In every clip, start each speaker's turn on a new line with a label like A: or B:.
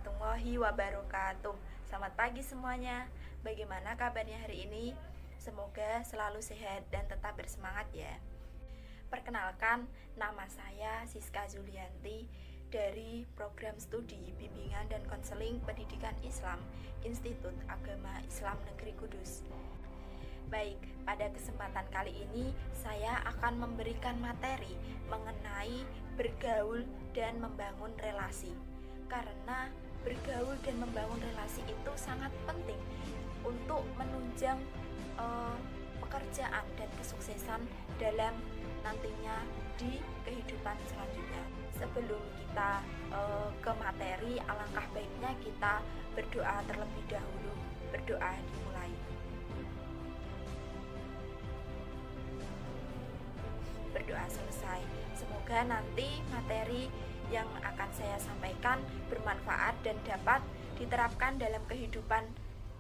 A: warahmatullahi wabarakatuh. Selamat pagi semuanya. Bagaimana kabarnya hari ini? Semoga selalu sehat dan tetap bersemangat ya. Perkenalkan, nama saya Siska Zulianti dari Program Studi Bimbingan dan Konseling Pendidikan Islam Institut Agama Islam Negeri Kudus. Baik, pada kesempatan kali ini saya akan memberikan materi mengenai bergaul dan membangun relasi. Karena bergaul dan membangun relasi itu sangat penting untuk menunjang pekerjaan dan kesuksesan dalam nantinya di kehidupan selanjutnya. Sebelum kita ke materi, alangkah baiknya kita berdoa terlebih dahulu. Berdoa dimulai. Berdoa selesai. Semoga nanti materi yang akan saya sampaikan bermanfaat dan dapat diterapkan dalam kehidupan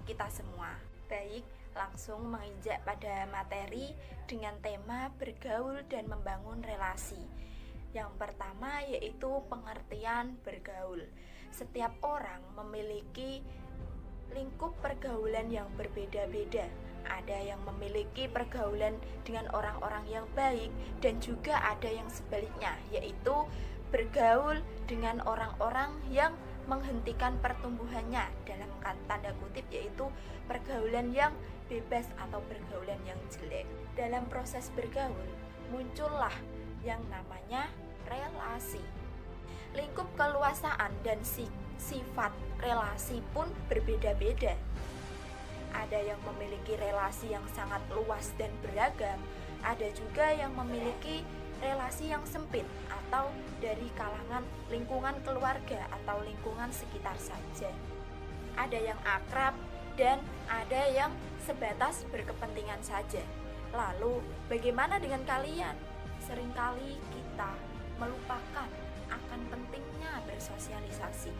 A: kita semua. Baik, langsung menginjak pada materi dengan tema bergaul dan membangun relasi. Yang pertama yaitu pengertian bergaul. Setiap orang memiliki lingkup pergaulan yang berbeda-beda. Ada yang memiliki pergaulan dengan orang-orang yang baik dan juga ada yang sebaliknya, yaitu bergaul dengan orang-orang yang menghentikan pertumbuhannya, dalam tanda kutip, yaitu pergaulan yang bebas atau pergaulan yang jelek. Dalam proses bergaul muncullah yang namanya relasi. Lingkup keluasaan dan sifat relasi pun berbeda-beda. Ada yang memiliki relasi yang sangat luas dan beragam, ada juga yang memiliki relasi yang sempit atau dari kalangan lingkungan keluarga atau lingkungan sekitar saja. Ada yang akrab dan ada yang sebatas berkepentingan saja. Lalu, bagaimana dengan kalian? Seringkali kita melupakan akan pentingnya bersosialisasi.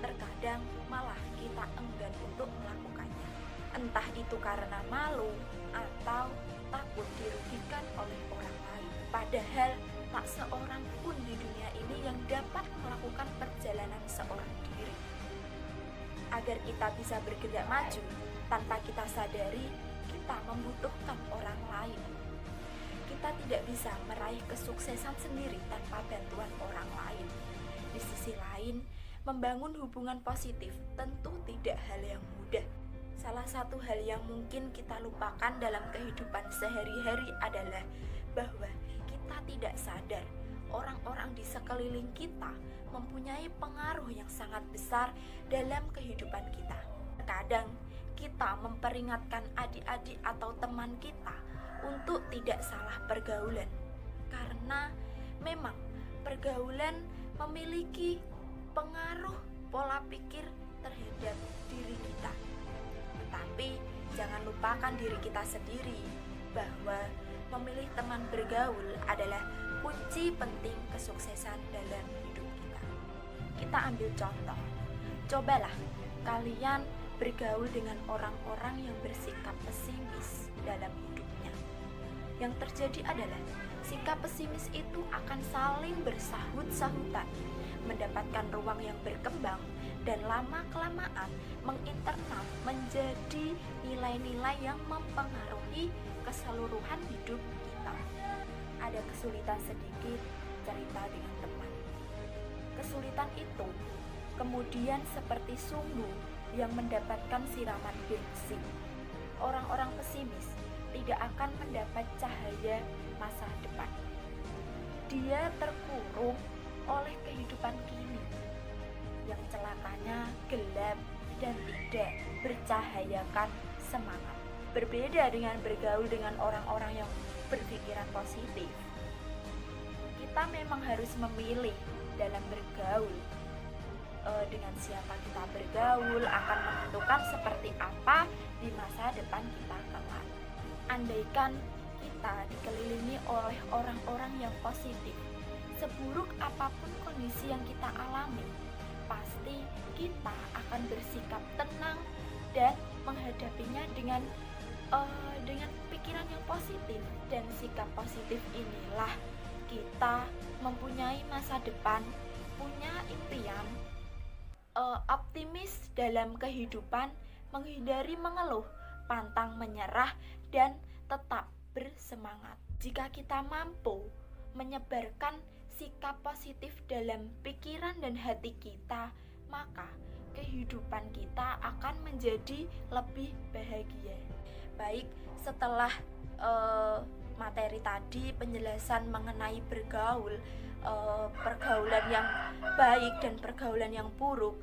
A: Terkadang malah kita enggan untuk melakukannya. Entah itu karena malu atau takut dirugikan oleh orang lain. Padahal tak seorang pun di dunia ini yang dapat melakukan perjalanan seorang diri. Agar kita bisa bergerak maju, tanpa kita sadari, kita membutuhkan orang lain. Kita tidak bisa meraih kesuksesan sendiri tanpa bantuan orang lain. Di sisi lain, membangun hubungan positif tentu tidak hal yang mudah. Salah satu hal yang mungkin kita lupakan dalam kehidupan sehari-hari adalah bahwa kita tidak sadar orang-orang di sekeliling kita mempunyai pengaruh yang sangat besar dalam kehidupan kita. Terkadang kita memperingatkan adik-adik atau teman kita untuk tidak salah pergaulan, karena memang pergaulan memiliki pengaruh pola pikir terhadap diri kita. Tetapi jangan lupakan diri kita sendiri, bahwa memilih teman bergaul adalah kunci penting kesuksesan dalam hidup kita. Kita ambil contoh. Cobalah kalian bergaul dengan orang-orang yang bersikap pesimis dalam hidupnya. Yang terjadi adalah sikap pesimis itu akan saling bersahut-sahutan, mendapatkan ruang yang berkembang dan lama-kelamaan menginternal menjadi nilai-nilai yang mempengaruhi keseluruhan hidup kita. Ada kesulitan sedikit, cerita dengan teman. Kesulitan itu kemudian seperti sumbu yang mendapatkan siraman bensin. Orang-orang pesimis tidak akan mendapat cahaya masa depan. Dia terkurung oleh kehidupan kini yang celakanya gelap dan tidak bercahayakan semangat. Berbeda dengan bergaul dengan orang-orang yang berpikiran positif. Kita memang harus memilih dalam bergaul. Dengan siapa kita bergaul akan menentukan seperti apa di masa depan kita kelak. Andaikan kita dikelilingi oleh orang-orang yang positif, seburuk apapun kondisi yang kita alami, pasti kita akan bersikap tenang dan menghadapinya dengan pikiran yang positif. Dan sikap positif inilah kita mempunyai masa depan, punya impian, optimis dalam kehidupan, menghindari mengeluh, pantang menyerah, dan tetap bersemangat. Jika kita mampu menyebarkan sikap positif dalam pikiran dan hati kita, maka kehidupan kita akan menjadi lebih bahagia. Baik, setelah materi tadi, penjelasan mengenai bergaul, pergaulan yang baik dan pergaulan yang buruk,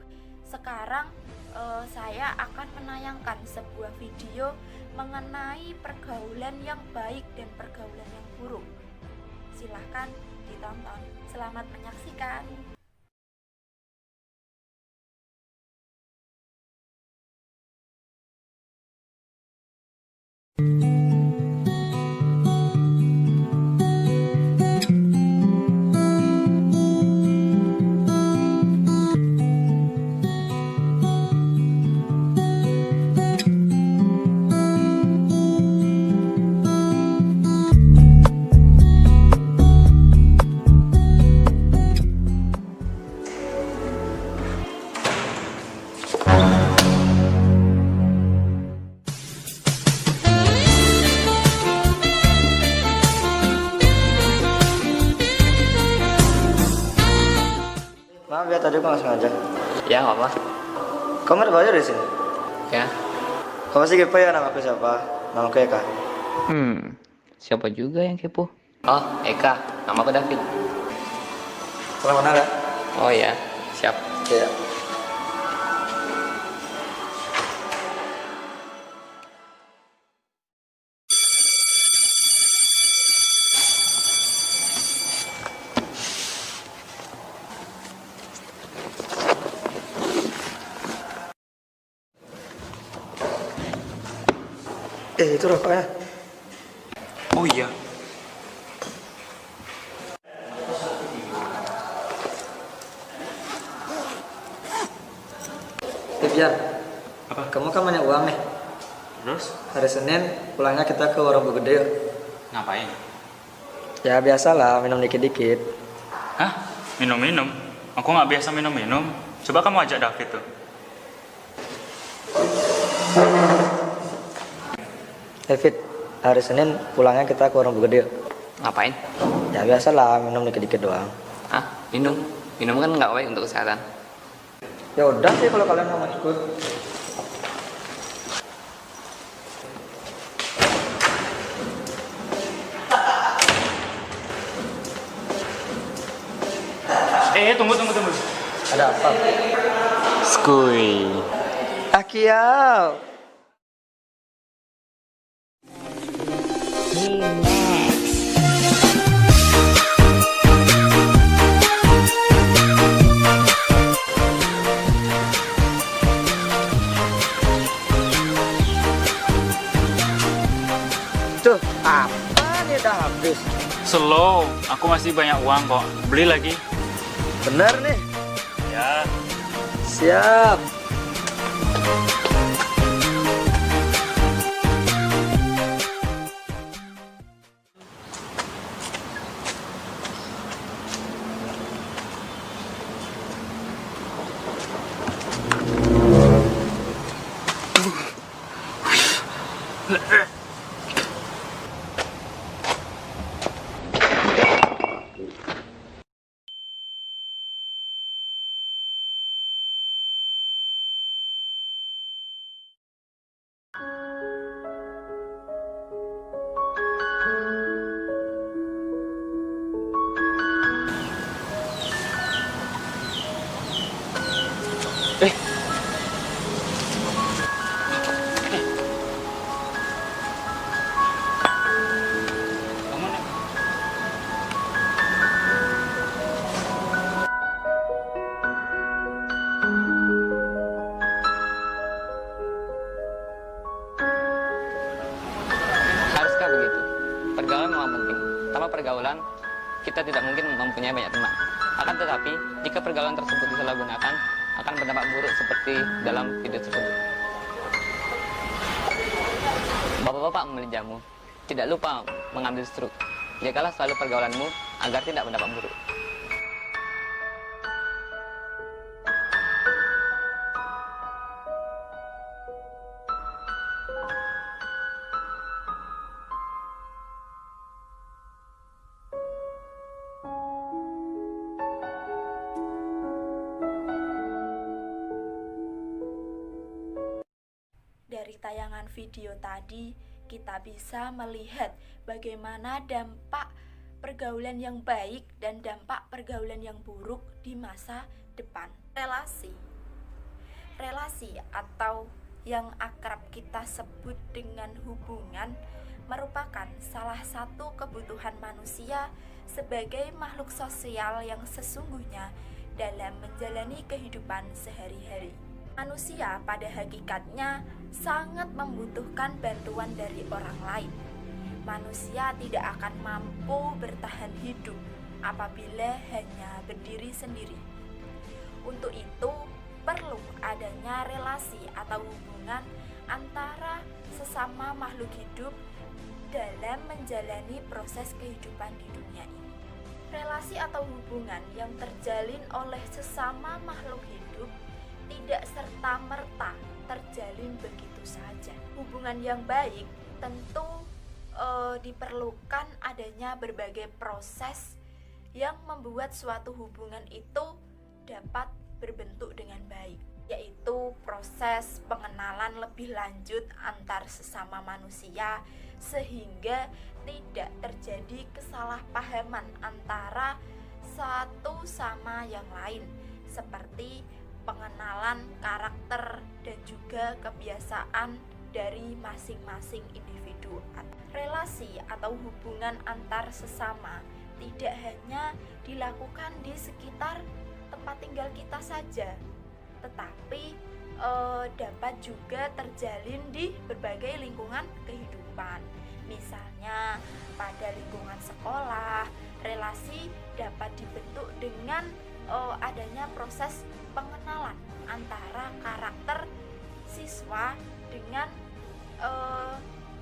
A: sekarang saya akan menayangkan sebuah video mengenai pergaulan yang baik dan pergaulan yang buruk. Silahkan ditonton. Selamat menyaksikan.
B: Maaf ya, tadi aku nggak sengaja.
C: Ya, nggak apa.
B: Kamu ada baju di sini?
C: Ya.
B: Kamu masih kepo ya nama aku siapa? Nama aku Eka.
C: Siapa juga yang kepo? Oh, Eka. Nama aku David.
B: Salam kenal ya?
C: Oh ya, siap.
B: Iya. Itu rokoknya.
D: Oh iya.
B: Biar.
D: Apa?
B: Kamu kan banyak uang nih.
D: Terus?
B: Hari Senin pulangnya kita ke Warung Gede yuk.
D: Ngapain?
B: Ya biasalah, minum dikit-dikit.
D: Hah? Minum-minum? Aku nggak biasa minum-minum. Coba kamu ajak David tuh.
B: David, hari Senin pulangnya kita ke Warung Gede yuk.
C: Ngapain?
B: Ya biasalah, minum dikit-dikit doang.
C: Hah? Minum? Minum kan nggak baik untuk kesehatan.
B: Ya udah sih kalau kalian mau ikut.
D: Tunggu.
B: Ada apa?
D: Skuy.
B: Akiau. Tuh, apa nih udah habis?
D: Slow. Aku masih banyak uang kok. Beli lagi.
B: Bener nih.
D: Ya.
B: Siap.
D: Kamu nih.
C: Haruskah begitu? Pergaulan memang penting. Tanpa pergaulan, kita tidak mungkin mempunyai banyak teman. Akan tetapi, jika pergaulan tersebut disalahgunakan, akan berdampak buruk seperti dalam video tersebut. Bapak-bapak membeli jamu, tidak lupa mengambil struk. Jagalah selalu pergaulanmu agar tidak berdampak buruk.
A: Dari tayangan video tadi, kita bisa melihat bagaimana dampak pergaulan yang baik dan dampak pergaulan yang buruk di masa depan. Relasi atau yang akrab kita sebut dengan hubungan merupakan salah satu kebutuhan manusia sebagai makhluk sosial yang sesungguhnya dalam menjalani kehidupan sehari-hari. Manusia pada hakikatnya sangat membutuhkan bantuan dari orang lain. Manusia tidak akan mampu bertahan hidup apabila hanya berdiri sendiri. Untuk itu, perlu adanya relasi atau hubungan antara sesama makhluk hidup dalam menjalani proses kehidupan di dunia ini. Relasi atau hubungan yang terjalin oleh sesama makhluk hidup tidak serta-merta terjalin begitu saja. Hubungan yang baik tentu diperlukan adanya berbagai proses yang membuat suatu hubungan itu dapat berbentuk dengan baik, yaitu proses pengenalan lebih lanjut antar sesama manusia sehingga tidak terjadi kesalahpahaman antara satu sama yang lain, seperti pengenalan karakter dan juga kebiasaan dari masing-masing individu. Relasi atau hubungan antar sesama tidak hanya dilakukan di sekitar tempat tinggal kita saja, tetapi dapat juga terjalin di berbagai lingkungan kehidupan. Misalnya pada lingkungan sekolah, relasi dapat dibentuk dengan adanya proses pengenalan antara karakter siswa dengan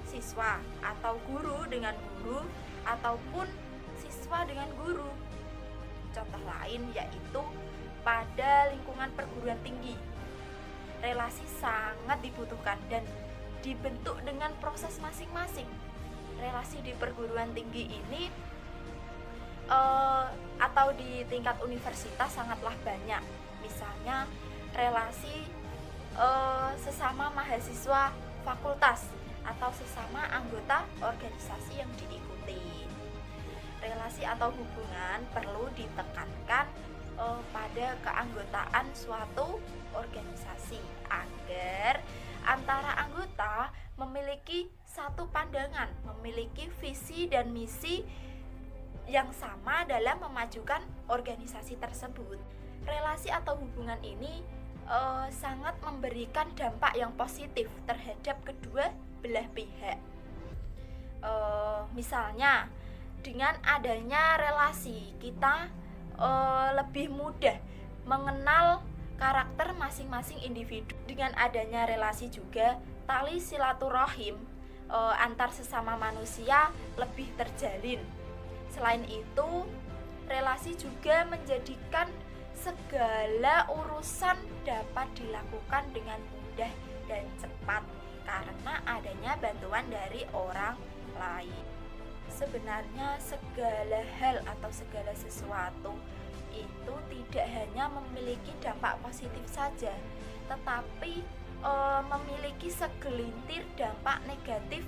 A: siswa, atau guru dengan guru, ataupun siswa dengan guru. Contoh lain yaitu pada lingkungan perguruan tinggi. Relasi sangat dibutuhkan dan dibentuk dengan proses masing-masing. Relasi di perguruan tinggi ini atau di tingkat universitas sangatlah banyak. Misalnya relasi sesama mahasiswa fakultas atau sesama anggota organisasi yang diikuti. Relasi atau hubungan perlu ditekankan pada keanggotaan suatu organisasi agar antara anggota memiliki satu pandangan, memiliki visi dan misi yang sama dalam memajukan organisasi tersebut. Relasi atau hubungan ini sangat memberikan dampak yang positif terhadap kedua belah pihak. Misalnya dengan adanya relasi kita lebih mudah mengenal karakter masing-masing individu. Dengan adanya relasi juga tali silaturahim antar sesama manusia lebih terjalin. Selain itu, relasi juga menjadikan segala urusan dapat dilakukan dengan mudah dan cepat karena adanya bantuan dari orang lain. Sebenarnya segala hal atau segala sesuatu itu tidak hanya memiliki dampak positif saja, tetapi memiliki segelintir dampak negatif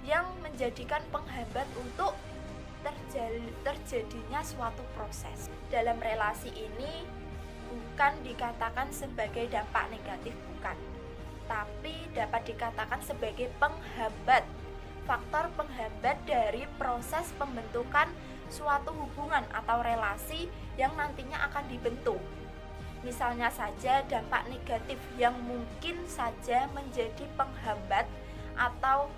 A: yang menjadikan penghambat untuk terjadinya suatu proses. Dalam relasi ini bukan dikatakan sebagai dampak negatif, bukan, tapi dapat dikatakan sebagai penghambat, faktor penghambat dari proses pembentukan suatu hubungan atau relasi yang nantinya akan dibentuk. Misalnya saja dampak negatif yang mungkin saja menjadi penghambat atau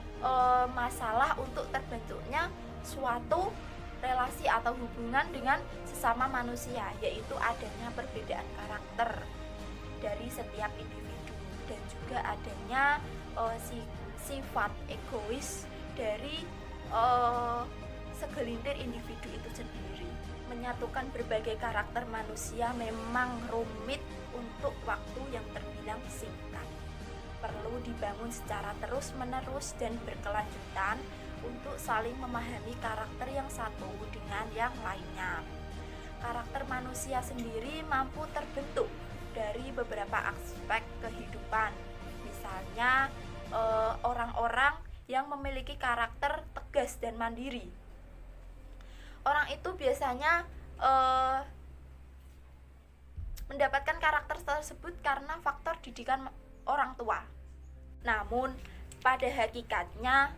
A: masalah untuk terbentuknya suatu relasi atau hubungan dengan sesama manusia, yaitu adanya perbedaan karakter dari setiap individu dan juga adanya sifat egois dari segelintir individu itu sendiri. Menyatukan berbagai karakter manusia memang rumit untuk waktu yang terbilang singkat. Perlu dibangun secara terus-menerus dan berkelanjutan untuk saling memahami karakter yang satu dengan yang lainnya. Karakter manusia sendiri mampu terbentuk dari beberapa aspek kehidupan. Misalnya orang-orang yang memiliki karakter tegas dan mandiri. Orang itu biasanya mendapatkan karakter tersebut karena faktor didikan orang tua. Namun pada hakikatnya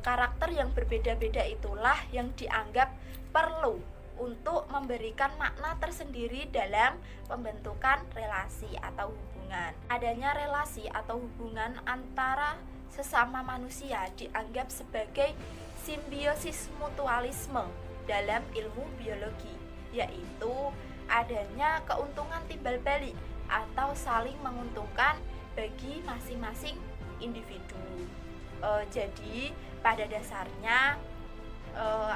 A: karakter yang berbeda-beda itulah yang dianggap perlu untuk memberikan makna tersendiri dalam pembentukan relasi atau hubungan. Adanya relasi atau hubungan antara sesama manusia dianggap sebagai simbiosis mutualisme dalam ilmu biologi, yaitu adanya keuntungan timbal balik atau saling menguntungkan bagi masing-masing individu. Jadi pada dasarnya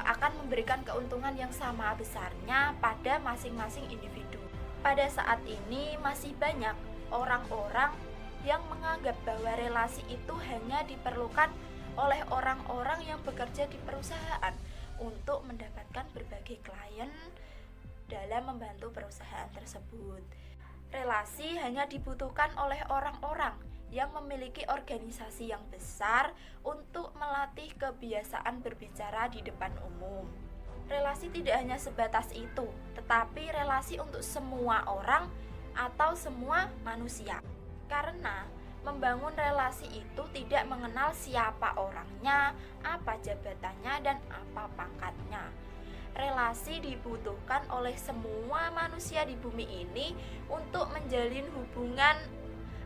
A: akan memberikan keuntungan yang sama besarnya pada masing-masing individu. Pada saat ini masih banyak orang-orang yang menganggap bahwa relasi itu hanya diperlukan oleh orang-orang yang bekerja di perusahaan untuk mendapatkan berbagai klien dalam membantu perusahaan tersebut. Relasi hanya dibutuhkan oleh orang-orang yang memiliki organisasi yang besar untuk melatih kebiasaan berbicara di depan umum. Relasi tidak hanya sebatas itu, tetapi relasi untuk semua orang atau semua manusia. Karena membangun relasi itu tidak mengenal siapa orangnya, apa jabatannya, dan apa pangkatnya. Relasi dibutuhkan oleh semua manusia di bumi ini untuk menjalin hubungan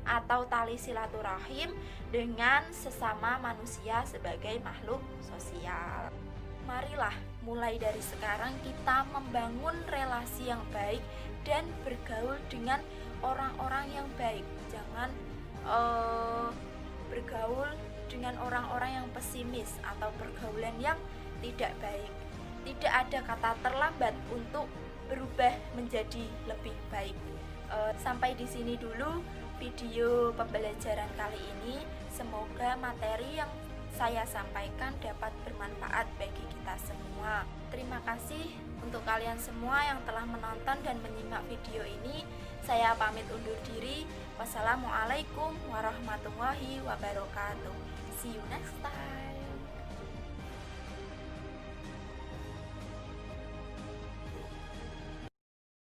A: atau tali silaturahim dengan sesama manusia sebagai makhluk sosial. Marilah mulai dari sekarang kita membangun relasi yang baik dan bergaul dengan orang-orang yang baik. Jangan bergaul dengan orang-orang yang pesimis atau pergaulan yang tidak baik. Tidak ada kata terlambat untuk berubah menjadi lebih baik. Sampai di sini dulu video pembelajaran kali ini. Semoga materi yang saya sampaikan dapat bermanfaat bagi kita semua. Terima kasih untuk kalian semua yang telah menonton dan menyimak video ini. Saya pamit undur diri. Wassalamualaikum warahmatullahi wabarakatuh. See you next time.